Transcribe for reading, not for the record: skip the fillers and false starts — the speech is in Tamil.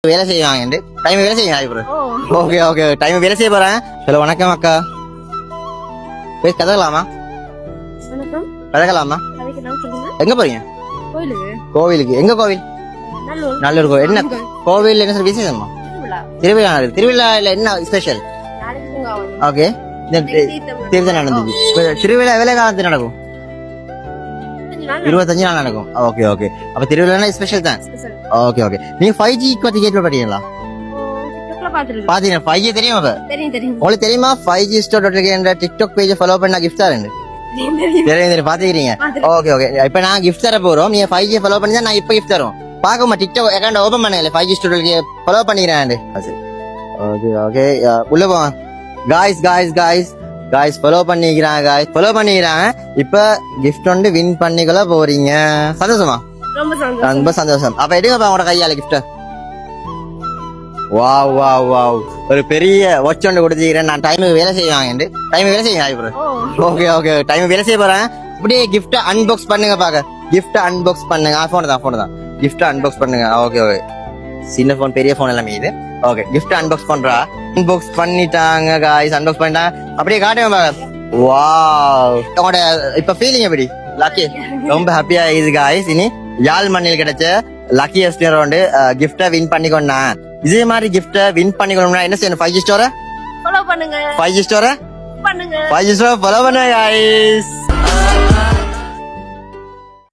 வேலை செய்வாங்க டைம் வேலை செய்யுங்க ப்ரோ. ஓகே ஓகே டைம் வேலை செய்ய போறேன். ஹலோ வணக்கம் அக்கா. பேச கதகலாமா? வணக்கம். கதகலாமா? எங்க போறீங்க? கோவிலுக்கு. எங்க கோவில்? நல்லூர் கோவில். என்ன கோவில்? என்ன சார் விசேஷமா? திருவிழா. திருவிழால என்ன ஸ்பெஷல்? ஓகே திருவிழா நடந்துச்சு. திருவிழா எவ்வளவு காலத்துக்கு நடக்கும்? 25 நாள் நடக்கும். ஓகே ஓகே அப்ப திருவிழா ஸ்பெஷல் தான். ஓகே ஓகே நீங்க 5G பத்தி கேட்கல பாத்தீங்களா? பாத்தீங்க 5G தெரியுமா? அப்ப உங்களுக்கு தெரியுமா 5G store.lk என்ற டிக்டாக் பேஜ் ஃபாலோ பண்ணா கிஃப்ட் தரேன். தெரியும் பாத்துக்கிறீங்க. ஓகே ஓகே இப்ப நான் கிஃப்ட் தர போறோம். நீங்க 5G ஃபாலோ பண்ணி நான் இப்ப கிஃப்ட் தரோம். பாக்கமா டிக்டாக் அக்கௌண்ட் ஓபன் பண்ணல 5G store.lk ஃபாலோ பண்ணிக்கிறேன். ஓகே ஓகே உள்ள போங்க. காய்ஸ் ஃபாலோ பண்ணிக்கிறாங்க. இப்ப கிஃப்ட் வந்து வின் பண்ணிக்கொள்ள போறீங்க. சந்தோஷமா? ரொம்ப சந்தோஷம். அப்ப எடுங்க உங்களோட கையால கிஃப்ட். வாவ் வாவ் வாவ் ஒரு பெரிய வாட்ச் ஒன்று கொடுத்துக்கிறேன். நான் டைமுக்கு வேலை செய்வாங்க. டைம் வேலை செய்யுங்க. ஓகே ஓகே டைம் வேலை செய்ய போறேன். அப்படியே கிஃப்ட் அன்பாக்ஸ் பண்ணுங்க. பாக்க கிஃப்ட் அன்பாக்ஸ் பண்ணுங்க. போன் தான் கிஃப்ட் அன்பாக்ஸ் பண்ணுங்க. ஓகே ஓகே சின்ன போன் பெரிய போன் எல்லாமே இது. ஓகே கிஃப்ட் அன்பாக்ஸ் பண்றா. அன்பாக்ஸ் பண்ணிட்டாங்க காய்ஸ். அன்பாக்ஸ் பண்ணிட்டாங்க. அப்படியே காட்டுங்க பாக்க. வாவ் உங்களோட இப்ப ஃபீலிங் எப்படி? லக்கி ரொம்ப ஹாப்பியா இது காய்ஸ். இனி யாழ் மண்ணில் கிடைச்ச லக்கியஸ்ட் ரவுண்டு கிஃப்ட வின் பண்ணிக்கொண்டா. இதே மாதிரி கிஃப்ட வின் பண்ணிக்கணும்னா என்ன செய்யணும்? 5G store ஃபாலோ பண்ணுங்க. 5G store ஃபாலோ பண்ணுங்க காய்ஸ்.